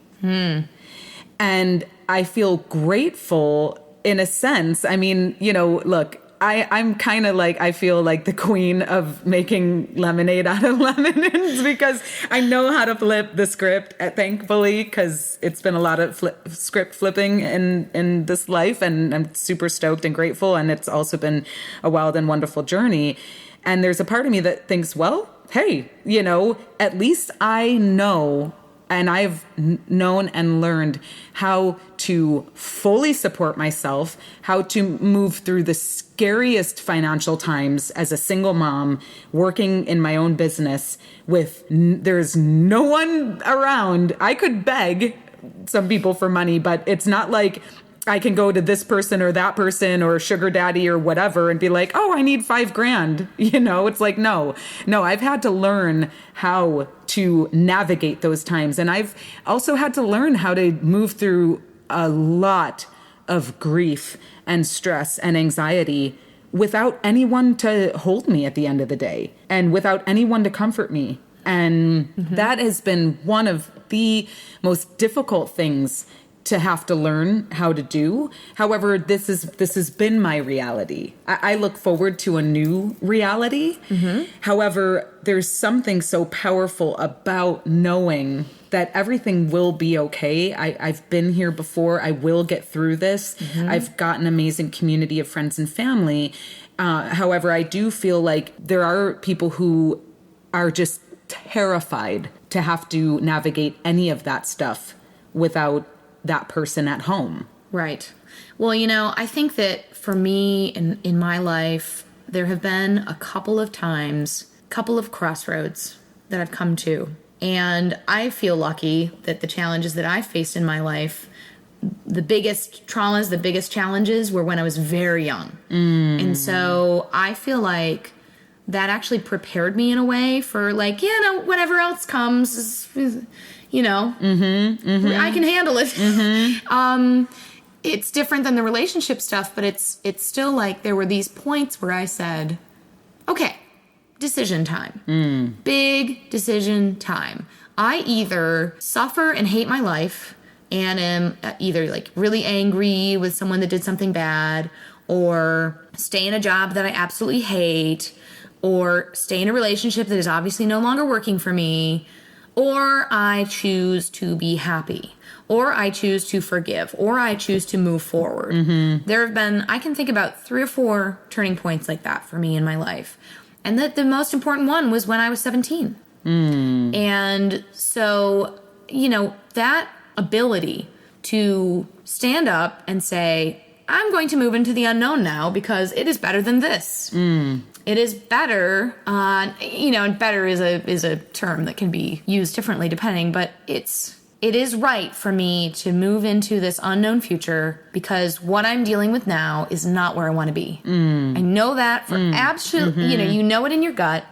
And I feel grateful in a sense. I mean, you know, look, I'm kind of like, I feel like the queen of making lemonade out of lemons because I know how to flip the script, thankfully, because it's been a lot of script flipping in this life, and I'm super stoked and grateful. And it's also been a wild and wonderful journey. And there's a part of me that thinks, well, hey, you know, at least I know, and I've known and learned how to fully support myself, how to move through the scariest financial times as a single mom, working in my own business with, there's no one around. I could beg some people for money, but it's not like I can go to this person or that person or sugar daddy or whatever and be like, oh, I need $5,000. You know, it's like, no, I've had to learn how to navigate those times. And I've also had to learn how to move through a lot of grief and stress and anxiety without anyone to hold me at the end of the day and without anyone to comfort me. And that has been one of the most difficult things to have to learn how to do. However, this has been my reality. I look forward to a new reality. However, there's something so powerful about knowing that everything will be okay. I've been here before. I will get through this. I've got an amazing community of friends and family. However, I do feel like there are people who are just terrified to have to navigate any of that stuff without that person at home. Right. Well, you know, I think that for me in my life, there have been a couple of times, couple of crossroads that I've come to. And I feel lucky that the challenges that I faced in my life the biggest traumas, the biggest challenges were when I was very young. And so I feel like that actually prepared me in a way for like, whatever else comes, I can handle it. It's different than the relationship stuff, but it's still like there were these points where I said, okay, decision time. Big decision time. I either suffer and hate my life and am either like really angry with someone that did something bad, or stay in a job that I absolutely hate, or stay in a relationship that is obviously no longer working for me, or I choose to be happy, or I choose to forgive, or I choose to move forward. There have been, I can think about 3 or 4 turning points like that for me in my life. And that the most important one was when I was 17. And so, that ability to stand up and say, I'm going to move into the unknown now because it is better than this. It is better, and better is a term that can be used differently depending, but it is right for me to move into this unknown future because what I'm dealing with now is not where I want to be. I know that for absolutely, you know it in your gut.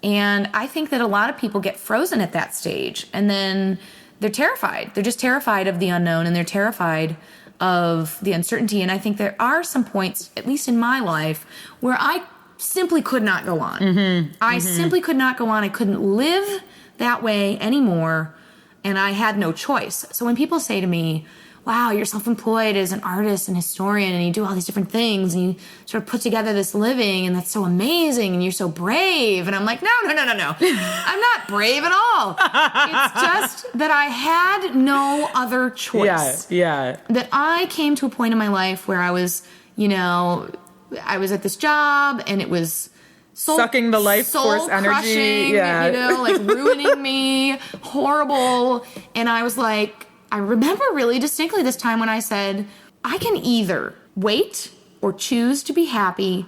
And I think that a lot of people get frozen at that stage and then they're terrified. They're just terrified of the unknown and they're terrified of the uncertainty. And I think there are some points, at least in my life, where I simply could not go on. I simply could not go on. I couldn't live that way anymore. And I had no choice. So when people say to me, wow, you're self-employed as an artist and historian and you do all these different things and you sort of put together this living and that's so amazing and you're so brave. And I'm like, no. I'm not brave at all. It's just that I had no other choice. Yeah. That I came to a point in my life where I was, I was at this job and it was sucking the life force energy. Like ruining me, horrible. And I was like, I remember really distinctly this time when I said, I can either wait or choose to be happy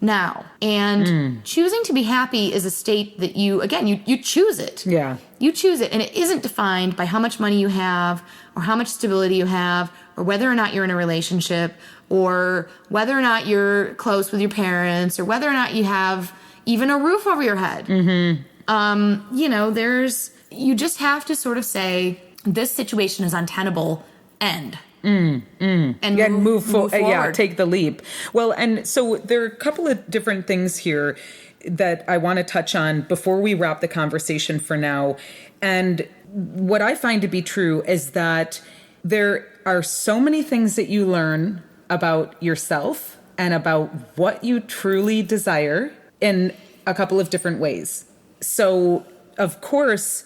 now. And choosing to be happy is a state that you choose it. Yeah. You choose it. And it isn't defined by how much money you have or how much stability you have or whether or not you're in a relationship or whether or not you're close with your parents or whether or not you have even a roof over your head. You just have to sort of say, this situation is untenable, end. And move forward. forward. Yeah, take the leap. Well, and so there are a couple of different things here that I want to touch on before we wrap the conversation for now. And what I find to be true is that there are so many things that you learn about yourself and about what you truly desire in a couple of different ways. So, of course,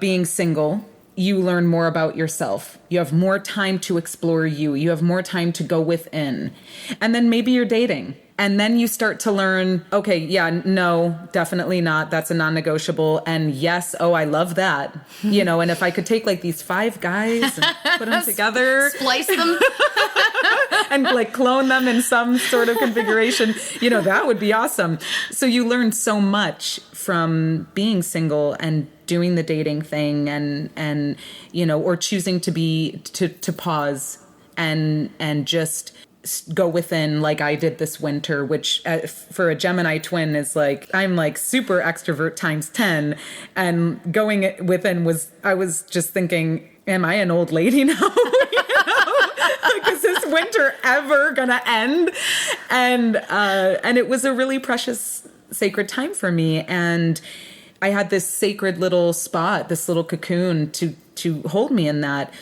being single, you learn more about yourself. You have more time to explore you. You have more time to go within. And then maybe you're dating. And then you start to learn, okay, yeah, no, definitely not. That's a non-negotiable. And yes, oh, I love that. And if I could take like these 5 guys and put them together. Splice them. And like clone them in some sort of configuration, that would be awesome. So you learn so much from being single and doing the dating thing and or choosing to pause and just go within like I did this winter, which for a Gemini twin is like, I'm like super extrovert times 10, and going within I was just thinking, am I an old lady now? Like, is this winter ever gonna end? And it was a really precious, sacred time for me. And I had this sacred little spot, this little cocoon to hold me in that.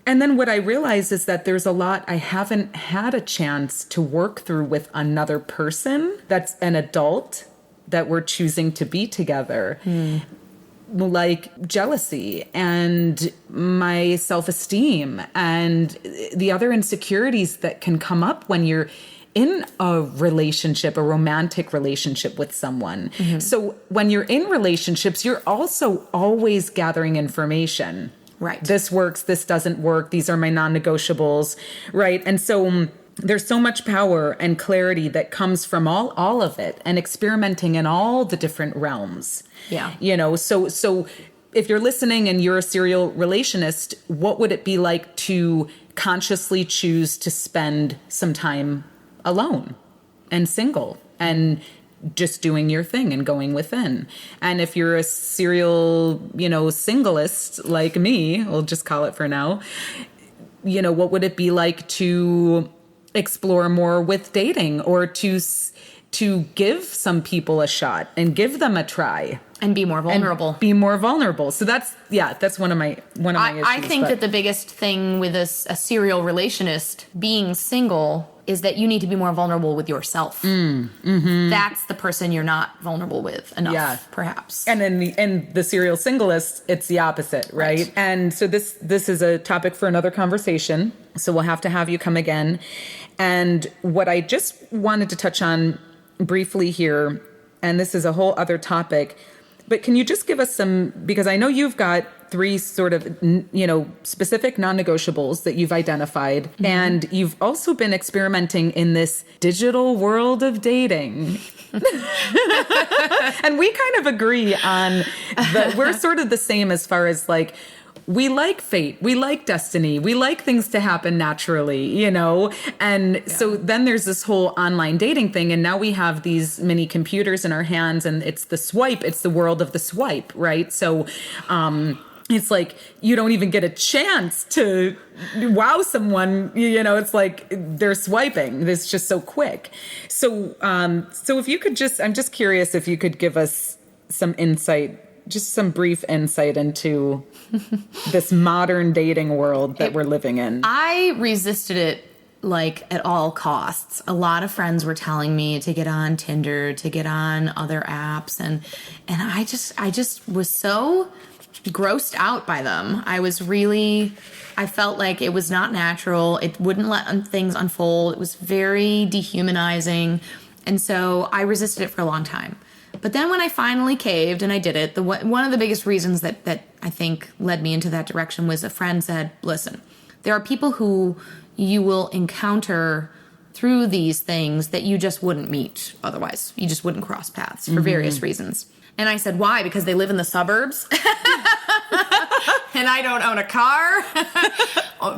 And then what I realized is that there's a lot I haven't had a chance to work through with another person that's an adult that we're choosing to be together. Like jealousy and my self-esteem and the other insecurities that can come up when you're in a relationship, a romantic relationship with someone. So when you're in relationships, you're also always gathering information. Right. This works, this doesn't work. These are my non-negotiables, right? And so there's so much power and clarity that comes from all of it and experimenting in all the different realms. Yeah. So if you're listening and you're a serial relationist, what would it be like to consciously choose to spend some time alone and single and just doing your thing and going within. And if you're a serial, singleist like me, we'll just call it for now, what would it be like to explore more with dating, or to give some people a shot and give them a try and be more vulnerable. So that's one of my issues. I think that the biggest thing with a serial relationist being single is that you need to be more vulnerable with yourself. That's the person you're not vulnerable with enough, perhaps. And in the serial singleist, it's the opposite, right? And so this is a topic for another conversation. So we'll have to have you come again. And what I just wanted to touch on briefly here, and this is a whole other topic, but can you just give us some, because I know you've got 3 sort of, specific non-negotiables that you've identified, and you've also been experimenting in this digital world of dating. And we kind of agree on we're sort of the same as far as like, we like fate, we like destiny, we like things to happen naturally, And so then there's this whole online dating thing, and now we have these mini computers in our hands, and it's the world of the swipe, right? So it's like you don't even get a chance to wow someone, it's like they're swiping. It's just so quick. So if you could I'm just curious if you could give us some insight, just some brief insight into this modern dating world that we're living in. I resisted it like at all costs. A lot of friends were telling me to get on Tinder, to get on other apps, and I just was so grossed out by them. I felt like it was not natural. It wouldn't let things unfold. It was very dehumanizing. And so I resisted it for a long time. But then when I finally caved and I did it, one of the biggest reasons that I think led me into that direction was a friend said, listen, there are people who you will encounter through these things that you just wouldn't meet otherwise. You just wouldn't cross paths for various reasons. And I said, why? Because they live in the suburbs and I don't own a car.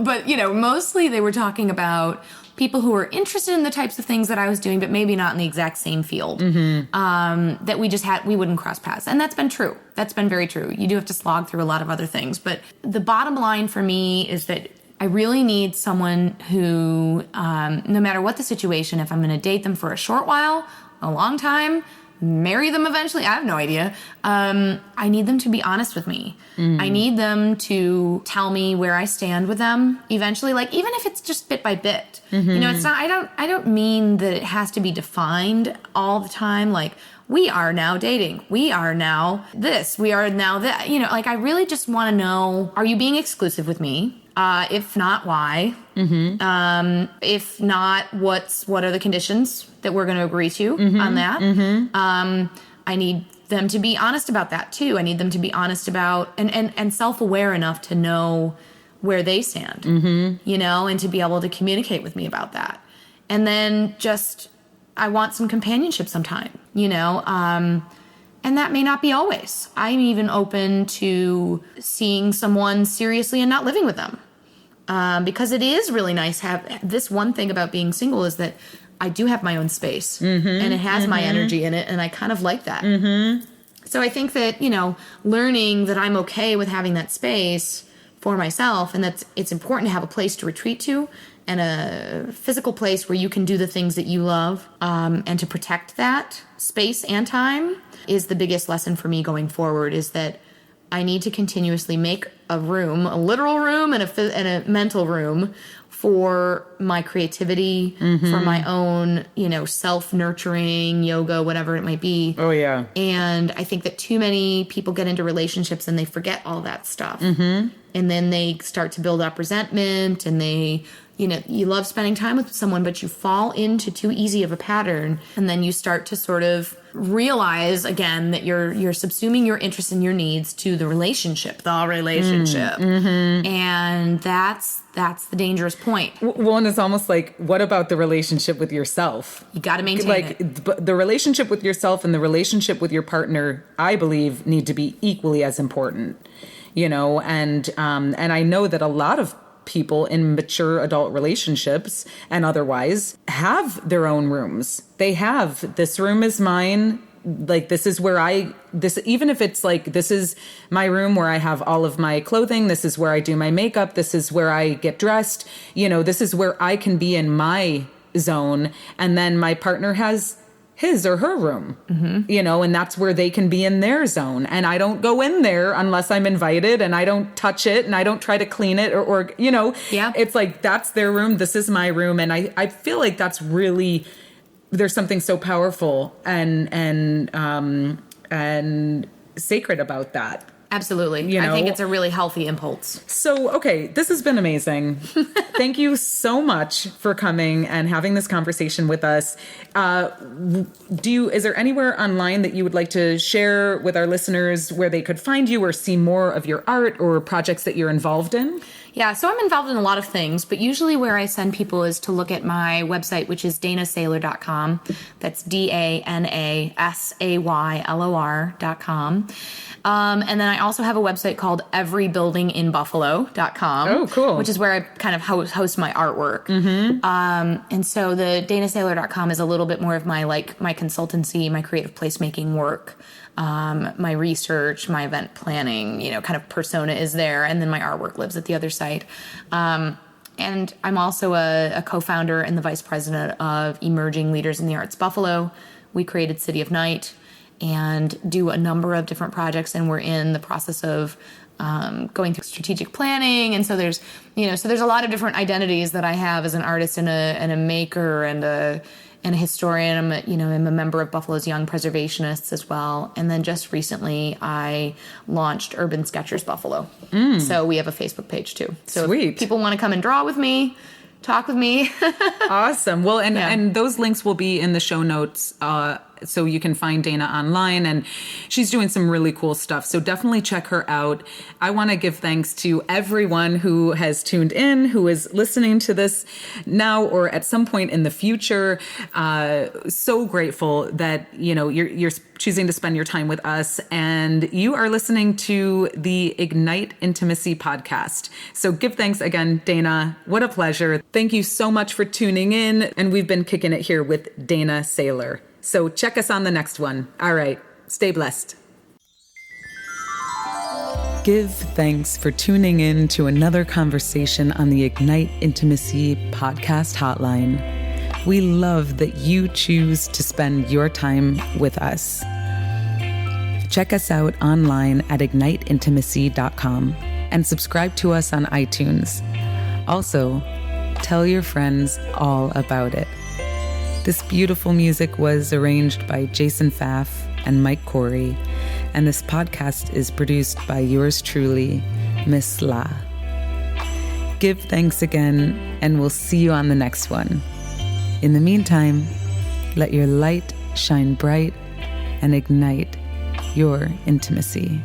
But, mostly they were talking about people who are interested in the types of things that I was doing, but maybe not in the exact same field, that we wouldn't cross paths. And that's been true. That's been very true. You do have to slog through a lot of other things. But the bottom line for me is that I really need someone who, no matter what the situation, if I'm going to date them for a short while, a long time, marry them eventually, I have no idea. I need them to be honest with me. I need them to tell me where I stand with them eventually, like even if it's just bit by bit. It's not, I don't mean that it has to be defined all the time, like we are now dating, we are now this, we are now that, like I really just want to know, are you being exclusive with me? If not, why? If not, what are the conditions that we're going to agree to on that? I need them to be honest about that too. I need them to be honest about and self-aware enough to know where they stand, and to be able to communicate with me about that. And then I want some companionship sometime, and that may not be always. I'm even open to seeing someone seriously and not living with them. Because it is really nice to have this one thing about being single is that I do have my own space and it has my energy in it. And I kind of like that. So I think that, learning that I'm okay with having that space for myself and that it's important to have a place to retreat to and a physical place where you can do the things that you love, and to protect that space and time is the biggest lesson for me going forward, is that I need to continuously make a room, a literal room and a mental room for my creativity, for my own, self-nurturing, yoga, whatever it might be. Oh, yeah. And I think that too many people get into relationships and they forget all that stuff. And then they start to build up resentment and they, you love spending time with someone, but you fall into too easy of a pattern. And then you start to sort of realize again that you're subsuming your interests and your needs to the relationship. And that's the dangerous point. Well, and it's almost like, what about the relationship with yourself? You got to maintain it. The relationship with yourself and the relationship with your partner, I believe, need to be equally as important. And I know that a lot of people in mature adult relationships and otherwise have their own rooms. They have, this room is mine. Like, this is where even if it's like, this is my room where I have all of my clothing, this is where I do my makeup, this is where I get dressed, this is where I can be in my zone. And then my partner has his or her room, and that's where they can be in their zone. And I don't go in there unless I'm invited, and I don't touch it, and I don't try to clean it or it's like, that's their room. This is my room. And I feel like that's really, there's something so powerful and sacred about that. Absolutely. I think it's a really healthy impulse. So, okay, this has been amazing. Thank you so much for coming and having this conversation with us. Is there anywhere online that you would like to share with our listeners where they could find you or see more of your art or projects that you're involved in? Yeah, so I'm involved in a lot of things, but usually where I send people is to look at my website, which is danasaylor.com. That's DANASAYLOR.com. And then I also have a website called everybuildinginbuffalo.com. Oh, cool. Which is where I kind of host my artwork. And so the danasaylor.com is a little bit more of my consultancy, my creative placemaking work. My research, my event planning, kind of persona is there. And then my artwork lives at the other site. And I'm also a co-founder and the vice president of Emerging Leaders in the Arts Buffalo. We created City of Night and do a number of different projects. And we're in the process of going through strategic planning. And so there's a lot of different identities that I have as an artist and a maker and a historian. I'm a member of Buffalo's Young Preservationists as well. And then just recently I launched Urban Sketchers Buffalo. So we have a Facebook page too. So Sweet. If people want to come and draw with me, talk with me. Awesome. Well, and those links will be in the show notes. So you can find Dana online, and she's doing some really cool stuff. So definitely check her out. I want to give thanks to everyone who has tuned in, who is listening to this now or at some point in the future. So grateful that, you're choosing to spend your time with us, and you are listening to the Ignite Intimacy podcast. So give thanks again, Dana. What a pleasure. Thank you so much for tuning in. And we've been kicking it here with Dana Saylor. So check us on the next one. All right. Stay blessed. Give thanks for tuning in to another conversation on the Ignite Intimacy podcast hotline. We love that you choose to spend your time with us. Check us out online at igniteintimacy.com and subscribe to us on iTunes. Also, tell your friends all about it. This beautiful music was arranged by Jason Pfaff and Mike Corey, and this podcast is produced by yours truly, Miss La. Give thanks again, and we'll see you on the next one. In the meantime, let your light shine bright and ignite your intimacy.